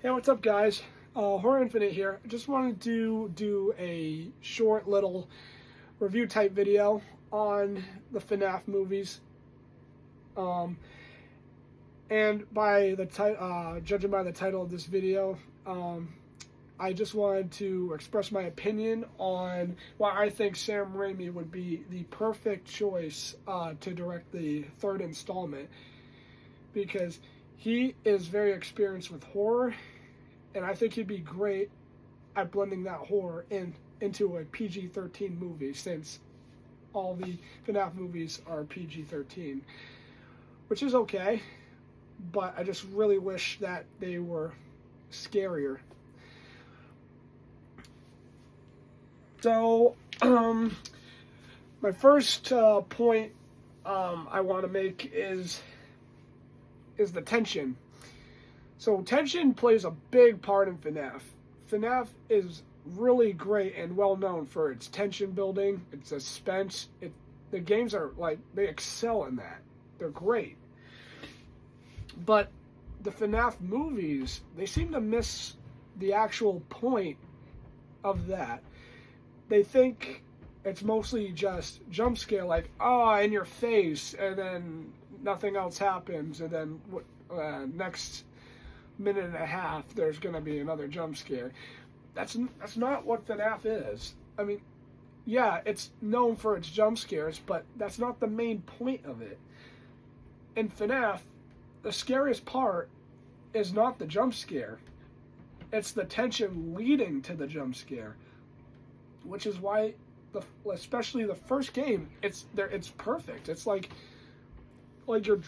Hey, what's up, guys? Horror Infinite here. I just wanted to do a short little review type video on the FNAF movies. And by the judging by the title of this video, I just wanted to express my opinion on why I think Sam Raimi would be the perfect choice to direct the third installment, because he is very experienced with horror, and I think he'd be great at blending that horror into a PG-13 movie, since all the FNAF movies are PG-13, which is okay, but I just really wish that they were scarier. So, my first point I want to make is the tension. So tension plays a big part in FNAF. FNAF is really great and well known for its tension building, its suspense. The games are they excel in that. They're great. But the FNAF movies, they seem to miss the actual point of that. They think it's mostly just jump scare, like, oh, in your face, and then nothing else happens, and then next minute and a half there's going to be another jump scare. That's not what FNAF is. I mean, yeah, it's known for its jump scares, but that's not the main point of it. In FNAF, the scariest part is not the jump scare. It's the tension leading to the jump scare, which is why especially the first game, it's perfect. It's like you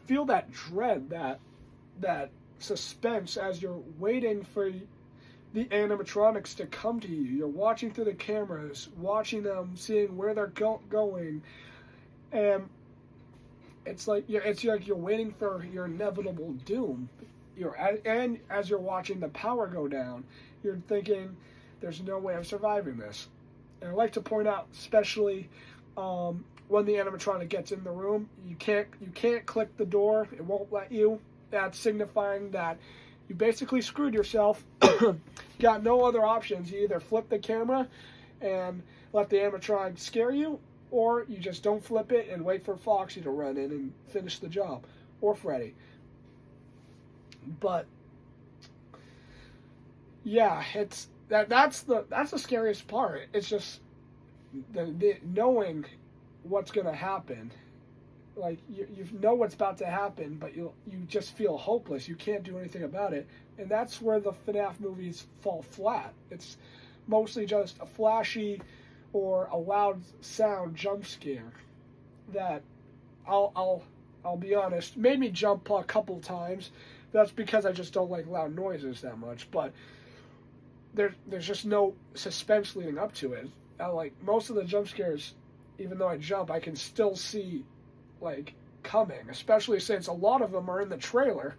feel that dread, that suspense as you're waiting for the animatronics to come to you. You're watching through the cameras, watching them, seeing where they're going, and it's like you're waiting for your inevitable doom. And as you're watching the power go down, you're thinking, there's no way I'm surviving this. And I like to point out, especially when the animatronic gets in the room, you can't click the door. It won't let you. That's signifying that you basically screwed yourself. Got no other options. You either flip the camera and let the animatronic scare you, or you just don't flip it and wait for Foxy to run in and finish the job, or Freddy. But yeah, that's the scariest part. It's just the knowing what's gonna happen. Like you know what's about to happen, but you just feel hopeless. You can't do anything about it, and that's where the FNAF movies fall flat. It's mostly just a flashy or a loud sound jump scare that I'll be honest, made me jump a couple times. That's because I just don't like loud noises that much, but there's just no suspense leading up to it. Like most of the jump scares, even though I jump, I can still see coming, especially since a lot of them are in the trailer.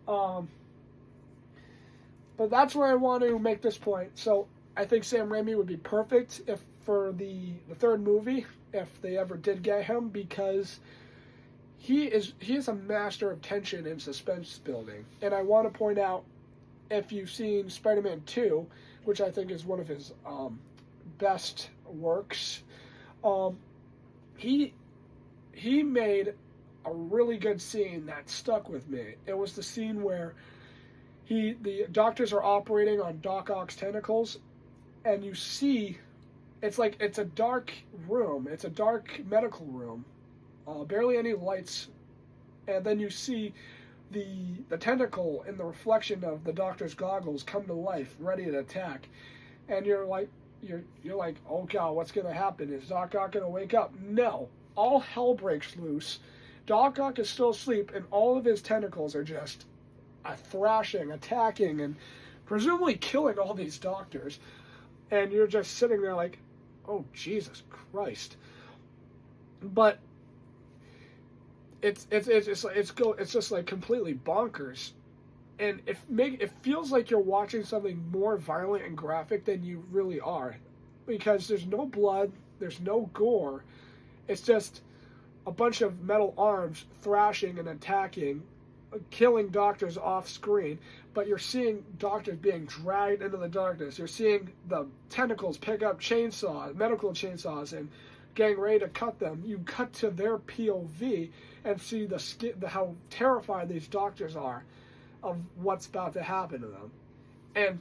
But that's where I want to make this point. So I think Sam Raimi would be perfect for the third movie, if they ever did get him, because he is a master of tension and suspense building. And I want to point out, if you've seen Spider-Man 2, which I think is one of his best works, he made a really good scene that stuck with me. It was the scene where the doctors are operating on Doc Ock's tentacles, and you see, it's a dark room. It's a dark medical room, barely any lights, and then you see the tentacle in the reflection of the doctor's goggles come to life, ready to attack, and you're like, oh god, what's gonna happen? Is Doc Ock gonna wake up? No. All hell breaks loose. Doc Ock is still asleep, and all of his tentacles are just thrashing, attacking, and presumably killing all these doctors. And you're just sitting there like, oh Jesus Christ! But it's just like completely bonkers, and it feels like you're watching something more violent and graphic than you really are, because there's no blood, there's no gore. It's just a bunch of metal arms thrashing and attacking killing doctors off screen, but you're seeing doctors being dragged into the darkness. You're seeing the tentacles pick up chainsaws, medical chainsaws, and getting ready to cut them. You cut to their POV and see how terrified these doctors are of what's about to happen to them. And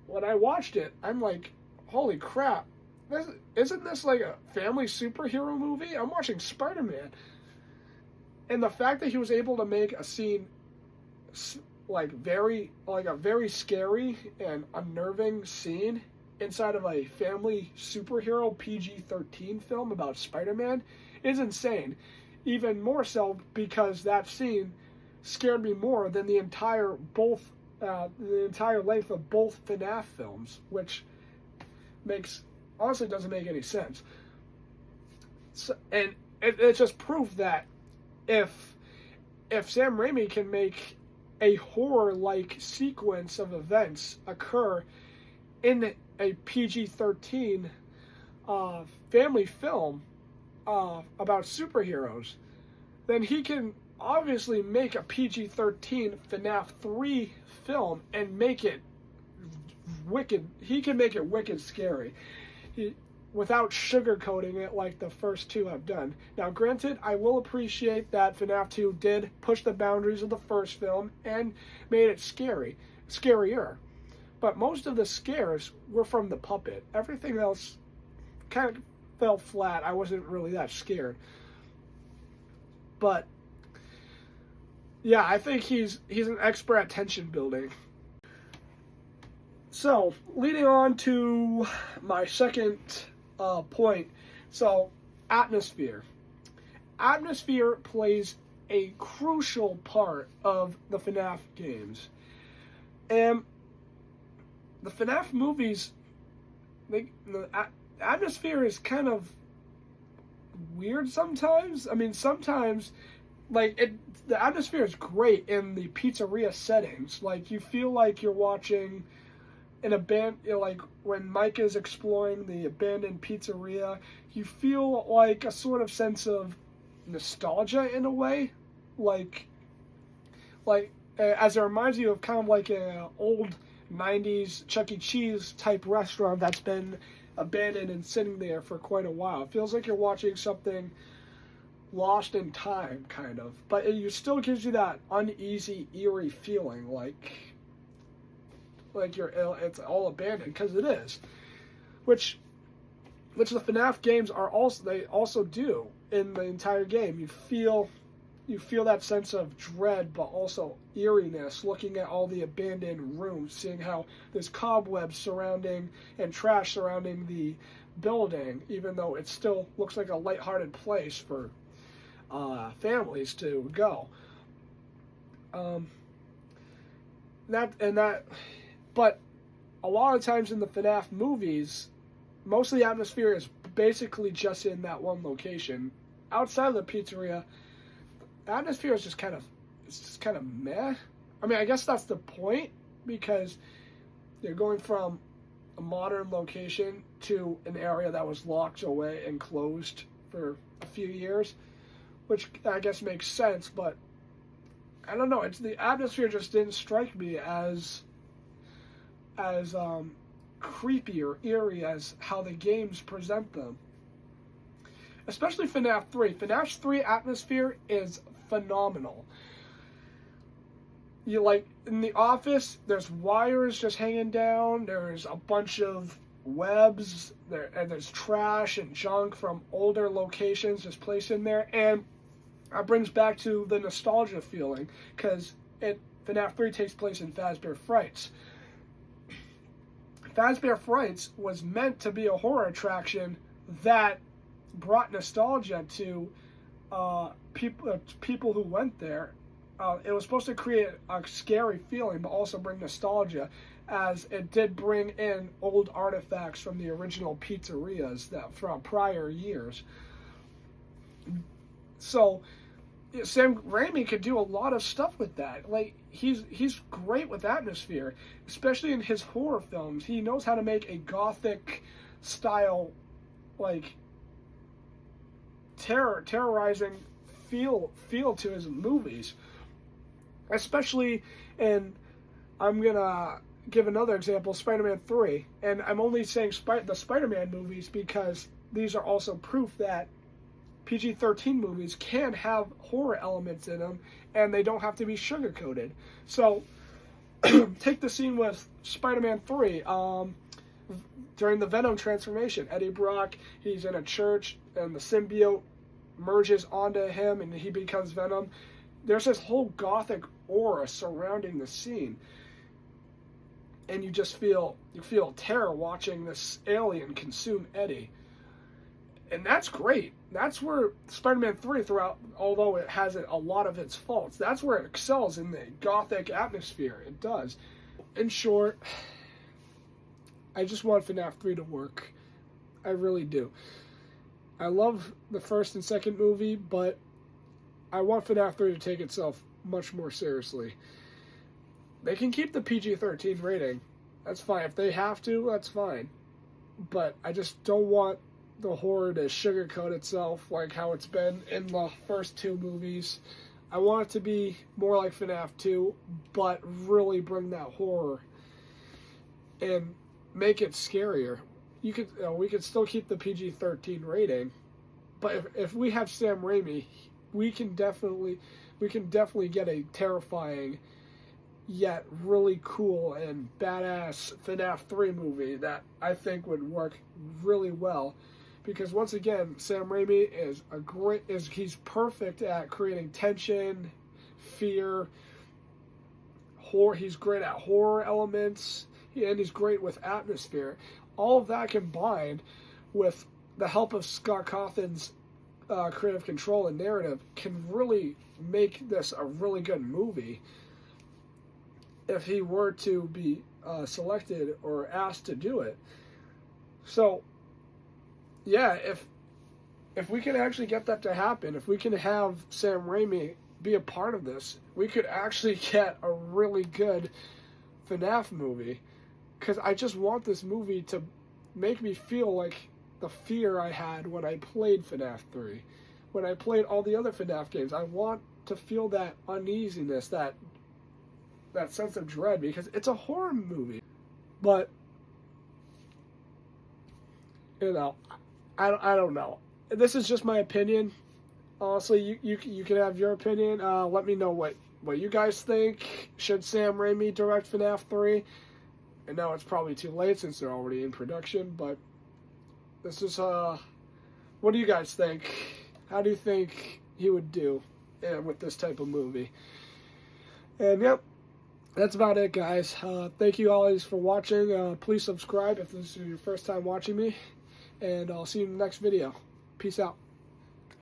when I watched it, I'm like, holy crap, isn't this like a family superhero movie? I'm watching Spider-Man. And the fact that he was able to make a scene like a very scary and unnerving scene inside of a family superhero PG-13 film about Spider-Man is insane. Even more so because that scene scared me more than the entire length of both FNAF films, which honestly doesn't make any sense. So, and it just proved that if Sam Raimi can make a horror-like sequence of events occur in a PG-13 family film about superheroes, then he can obviously make a PG-13 FNAF 3 film and make it wicked. He can make it wicked scary without sugarcoating it like the first two have done. Now, granted, I will appreciate that FNAF 2 did push the boundaries of the first film and made it scarier. But most of the scares were from the puppet. Everything else kind of fell flat. I wasn't really that scared. But yeah, I think he's an expert at tension building. So, leading on to my second point. So, atmosphere. Atmosphere plays a crucial part of the FNAF games. And the FNAF movies, the atmosphere is kind of weird sometimes. I mean, sometimes, the atmosphere is great in the pizzeria settings. Like, you feel like you're watching like when Mike is exploring the abandoned pizzeria, you feel like a sort of sense of nostalgia in a way, as it reminds you of kind of like an old 90s Chuck E. Cheese type restaurant that's been abandoned and sitting there for quite a while. It feels like you're watching something lost in time, kind of, but it still gives you that uneasy, eerie feeling, like it's all abandoned, because it is, which the FNAF games also do in the entire game. You feel that sense of dread, but also eeriness, looking at all the abandoned rooms, seeing how there's cobwebs surrounding and trash surrounding the building, even though it still looks like a lighthearted place for families to go. But a lot of times in the FNAF movies, most of the atmosphere is basically just in that one location. Outside of the pizzeria, the atmosphere is just kind of meh. I mean, I guess that's the point, because you're going from a modern location to an area that was locked away and closed for a few years, which I guess makes sense, but I don't know. The atmosphere just didn't strike me as creepy or eerie as how the games present them. Especially FNAF 3. FNAF 3 atmosphere is phenomenal. In the office, there's wires just hanging down, there's a bunch of webs, and there's trash and junk from older locations just placed in there, and that brings back to the nostalgia feeling, because FNAF 3 takes place in Fazbear Frights. Fazbear Frights was meant to be a horror attraction that brought nostalgia to people who went there. It was supposed to create a scary feeling, but also bring nostalgia, as it did bring in old artifacts from the original pizzerias from prior years. So Sam Raimi could do a lot of stuff with that. Like, he's great with atmosphere, especially in his horror films. He knows how to make a gothic style, like, terrorizing feel to his movies. especially in, I'm gonna give another example, Spider-Man 3. And I'm only saying the Spider-Man movies because these are also proof that PG-13 movies can have horror elements in them, and they don't have to be sugar-coated. So, take the scene with Spider-Man 3, during the Venom transformation. Eddie Brock, he's in a church, and the symbiote merges onto him, and he becomes Venom. There's this whole gothic aura surrounding the scene, and you feel terror watching this alien consume Eddie. And that's great. That's where Spider-Man 3, throughout, although it has a lot of its faults, that's where it excels in the gothic atmosphere. It does. In short, I just want FNAF 3 to work. I really do. I love the first and second movie, but I want FNAF 3 to take itself much more seriously. They can keep the PG-13 rating. That's fine. If they have to, that's fine. But I just don't want the horror to sugarcoat itself like how it's been in the first two movies. I want it to be more like FNAF 2, but really bring that horror and make it scarier. We could still keep the PG-13 rating, but if we have Sam Raimi, we can definitely get a terrifying yet really cool and badass FNAF 3 movie that I think would work really well. Because once again, Sam Raimi he's perfect at creating tension, fear, horror. He's great at horror elements, and he's great with atmosphere. All of that combined with the help of Scott Cawthon's creative control and narrative can really make this a really good movie if he were to be selected or asked to do it. So, yeah, if we can actually get that to happen, if we can have Sam Raimi be a part of this, we could actually get a really good FNAF movie. Because I just want this movie to make me feel like the fear I had when I played FNAF 3. When I played all the other FNAF games, I want to feel that uneasiness, that sense of dread, because it's a horror movie. But, you know, I don't know. This is just my opinion. Honestly, you can have your opinion. Let me know what you guys think. Should Sam Raimi direct FNAF 3? And now it's probably too late since they're already in production, but this is, what do you guys think? How do you think he would do with this type of movie? And, yep, that's about it, guys. Thank you always for watching. Please subscribe if this is your first time watching me. And I'll see you in the next video. Peace out.